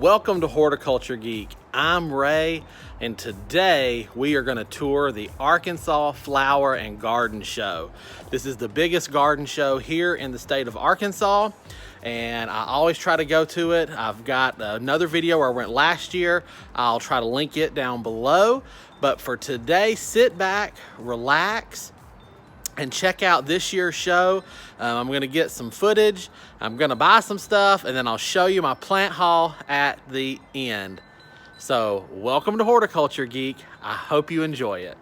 Welcome to Horticulture Geek. I'm Ray, and today we are going to tour the Arkansas Flower and Garden Show. This is the biggest garden show here in the state of Arkansas, and I always try to go to it. I've got another video where I went last year. I'll try to link it down below. But for today, sit back, relax, and check out this year's show. I'm gonna get some footage, I'm gonna buy some stuff, and then I'll show you my plant haul at the end. So welcome to Horticulture Geek. I hope you enjoy it.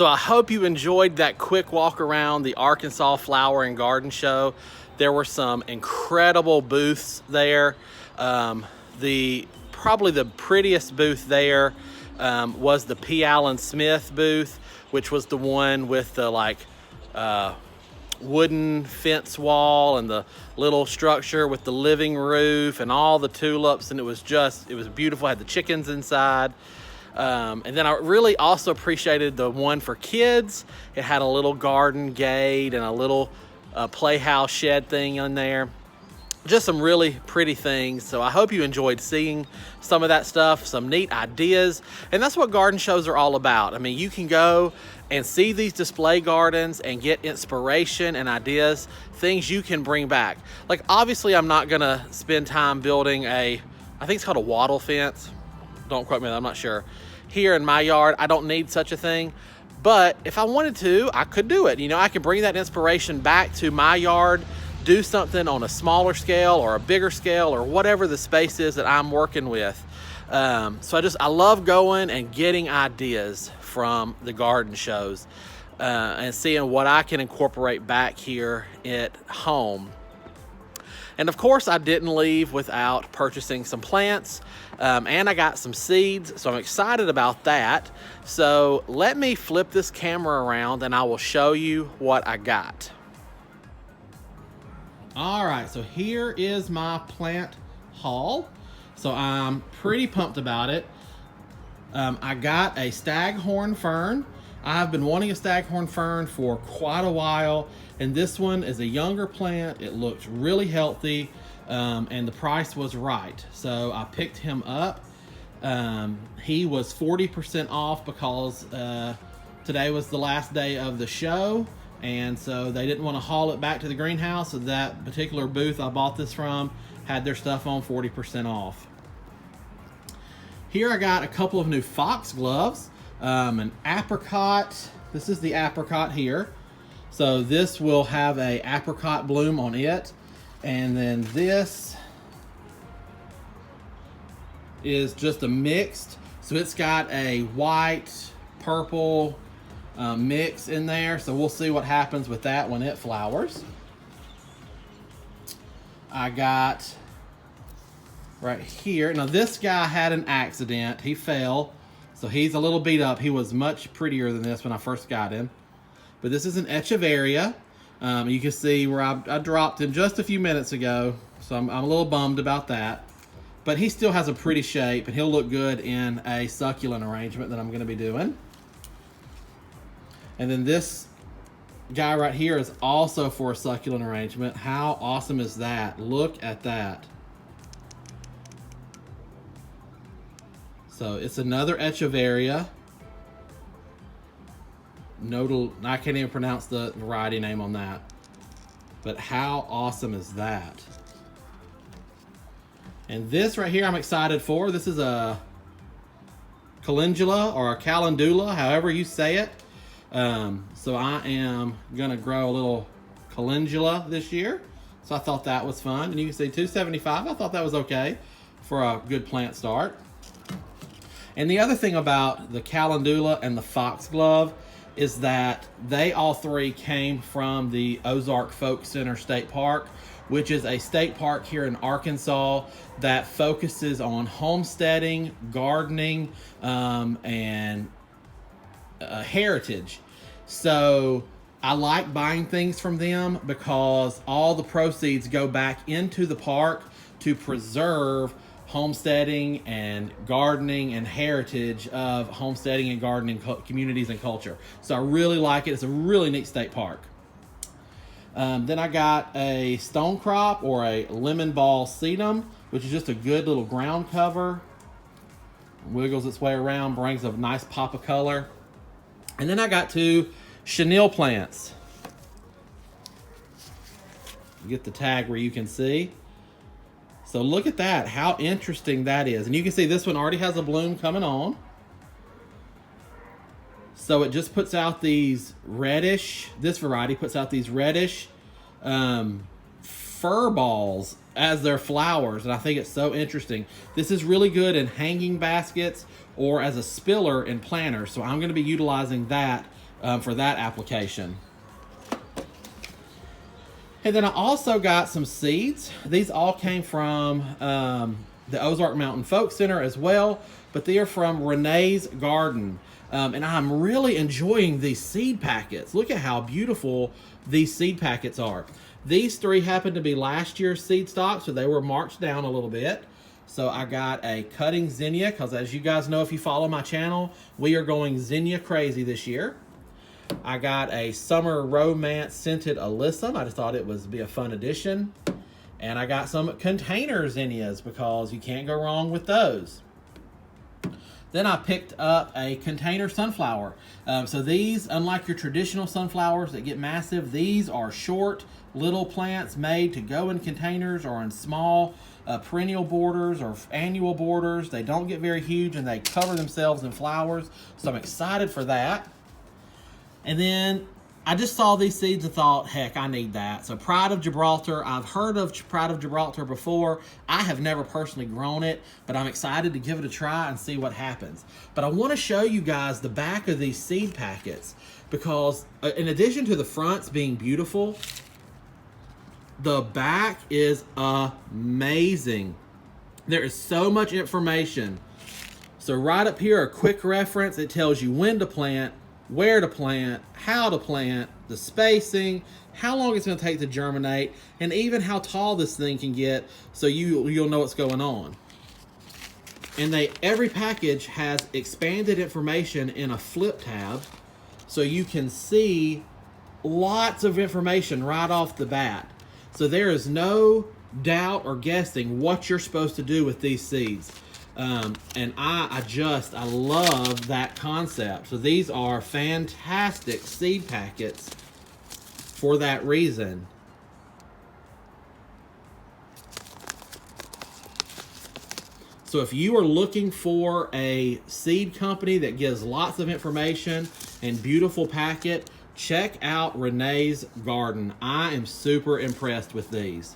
So I hope you enjoyed that quick walk around the Arkansas Flower and Garden Show. There were some incredible booths there. Probably the prettiest booth there was the P. Allen Smith booth, which was the one with the wooden fence wall and the little structure with the living roof and all the tulips, and it was beautiful. It had the chickens inside. And then I really also appreciated the one for kids. It had a little garden gate and a little playhouse shed thing in there. Just some really pretty things. So I hope you enjoyed seeing some of that stuff, some neat ideas. And that's what garden shows are all about. I mean, you can go and see these display gardens and get inspiration and ideas, things you can bring back. Like, obviously, I'm not gonna spend time building I think it's called a wattle fence. Don't quote me, I'm not sure. Here in my yard, I don't need such a thing. But if I wanted to, I could do it. You know, I could bring that inspiration back to my yard, do something on a smaller scale or a bigger scale or whatever the space is that I'm working with. So I love going and getting ideas from the garden shows and seeing what I can incorporate back here at home. And of course, I didn't leave without purchasing some plants, and I got some seeds, so I'm excited about that. So let me flip this camera around and I will show you what I got. All right, so here is my plant haul. So I'm pretty pumped about it. I got a staghorn fern. I've been wanting a staghorn fern for quite a while, and this one is a younger plant. It looks really healthy, and the price was right. So I picked him up. He was 40% off because today was the last day of the show, and so they didn't want to haul it back to the greenhouse. So that particular booth I bought this from had their stuff on 40% off. Here I got a couple of new foxgloves, an apricot. This is the apricot here. So this will have a apricot bloom on it. And then this is just a mixed. So it's got a white, purple mix in there. So we'll see what happens with that when it flowers. I got right here. Now this guy had an accident. He fell. So he's a little beat up. He was much prettier than this when I first got him. But this is an Echeveria. You can see where I dropped him just a few minutes ago. So I'm a little bummed about that. But he still has a pretty shape, and he'll look good in a succulent arrangement that I'm going to be doing. And then this guy right here is also for a succulent arrangement. How awesome is that? Look at that. So it's another Echeveria. I can't even pronounce the variety name on that. But how awesome is that? And this right here I'm excited for. This is a calendula or a calendula, however you say it. So I am gonna grow a little calendula this year. So I thought that was fun. And you can see $2.75. I thought that was okay for a good plant start. And the other thing about the calendula and the foxglove is that they all three came from the Ozark Folk Center State Park, which is a state park here in Arkansas that focuses on homesteading, gardening, and heritage. So I like buying things from them because all the proceeds go back into the park to preserve homesteading and gardening and heritage of homesteading and gardening communities and culture. So I really like it. It's a really neat state park. Then I got a stone crop or a lemon ball sedum, which is just a good little ground cover. Wiggles its way around, brings a nice pop of color. And then I got two chenille plants. Get the tag where you can see. So look at that, how interesting that is. And you can see this one already has a bloom coming on. So it just puts out these reddish, this variety puts out these reddish fur balls as their flowers. And I think it's so interesting. This is really good in hanging baskets or as a spiller in planters. So I'm gonna be utilizing that for that application. And then I also got some seeds. These all came from the Ozark Mountain Folk Center as well, but they are from Renee's Garden. And I'm really enjoying these seed packets. Look at how beautiful these seed packets are. These 3 happened to be last year's seed stock, so they were marked down a little bit. So I got a cutting zinnia, because as you guys know, if you follow my channel, we are going zinnia crazy this year. I got a Summer Romance Scented Alyssum. I just thought it would be a fun addition. And I got some container zinnias, because you can't go wrong with those. Then I picked up a container sunflower. So these, unlike your traditional sunflowers that get massive, these are short little plants made to go in containers or in small perennial borders or annual borders. They don't get very huge and they cover themselves in flowers. So I'm excited for that. And then I just saw these seeds and thought, heck, I need that. So Pride of Gibraltar, I've heard of Pride of Gibraltar before. I have never personally grown it, but I'm excited to give it a try and see what happens. But I want to show you guys the back of these seed packets, because in addition to the fronts being beautiful, the back is amazing. There is so much information. So right up here, a quick reference. It tells you when to plant, where to plant, how to plant, the spacing, how long it's going to take to germinate, and even how tall this thing can get, so you'll know what's going on. And every package has expanded information in a flip tab, so you can see lots of information right off the bat. So there is no doubt or guessing what you're supposed to do with these seeds. And I love that concept. So these are fantastic seed packets for that reason. So if you are looking for a seed company that gives lots of information and beautiful packet, check out Renee's Garden. I am super impressed with these.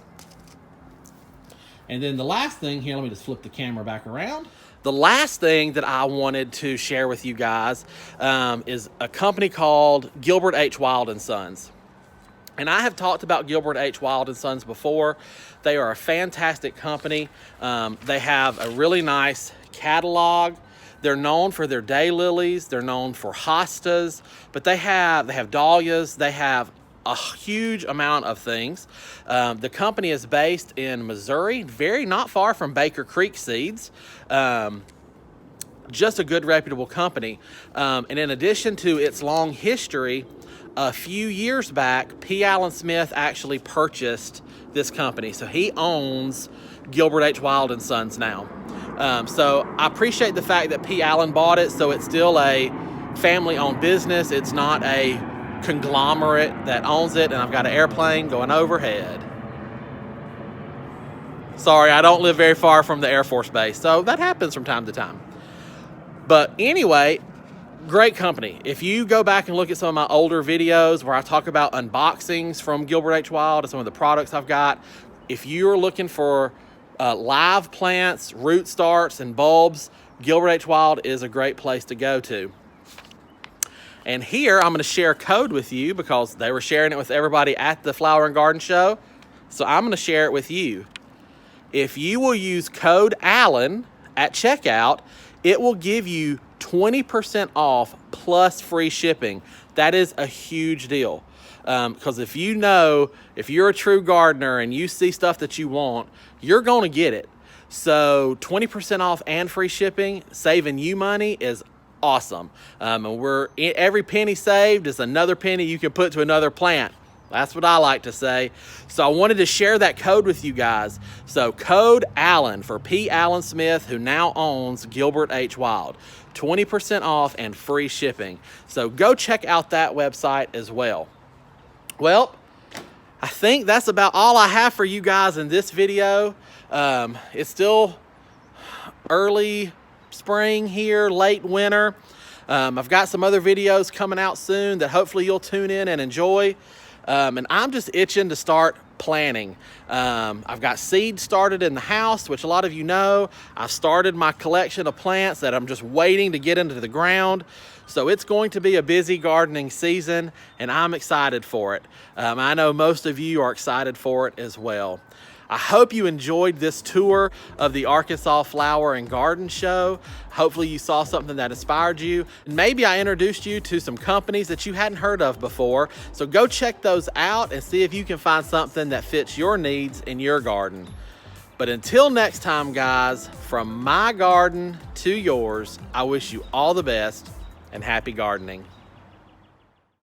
And then the last thing here, let me just flip the camera back around. The last thing that I wanted to share with you guys is a company called Gilbert H. Wild & Sons. And I have talked about Gilbert H. Wild & Sons before. They are a fantastic company. They have a really nice catalog. They're known for their daylilies. They're known for hostas, but they have dahlias. They have a huge amount of things. The company is based in Missouri, not far from Baker Creek Seeds. Just a good, reputable company. And in addition to its long history, a few years back, P. Allen Smith actually purchased this company. So he owns Gilbert H. Wild & Sons now. So I appreciate the fact that P. Allen bought it, so it's still a family-owned business. It's not a conglomerate that owns it, and I've got an airplane going overhead. Sorry, I don't live very far from the Air Force Base, so that happens from time to time. But anyway, great company. If you go back and look at some of my older videos where I talk about unboxings from Gilbert H. Wild and some of the products I've got, if you're looking for live plants, root starts, and bulbs, Gilbert H. Wild is a great place to go to. And here I'm going to share a code with you because they were sharing it with everybody at the Flower and Garden Show. So I'm going to share it with you. If you will use code Allen at checkout, it will give you 20% off plus free shipping. That is a huge deal. Because if you're a true gardener and you see stuff that you want, you're going to get it. So 20% off and free shipping, saving you money, is awesome. And every penny saved is another penny you can put to another plant. That's what I like to say. So I wanted to share that code with you guys. So code Allen for P. Allen Smith, who now owns Gilbert H. Wild. 20% off and free shipping. So go check out that website as well. Well, I think that's about all I have for you guys in this video. It's still early spring here, late winter. I've got some other videos coming out soon that hopefully you'll tune in and enjoy. And I'm just itching to start planting. I've got seeds started in the house, which a lot of you know. I've started my collection of plants that I'm just waiting to get into the ground. So it's going to be a busy gardening season, and I'm excited for it. I know most of you are excited for it as well. I hope you enjoyed this tour of the Arkansas Flower and Garden Show. Hopefully you saw something that inspired you. Maybe I introduced you to some companies that you hadn't heard of before. So go check those out and see if you can find something that fits your needs in your garden. But until next time, guys, from my garden to yours, I wish you all the best and happy gardening.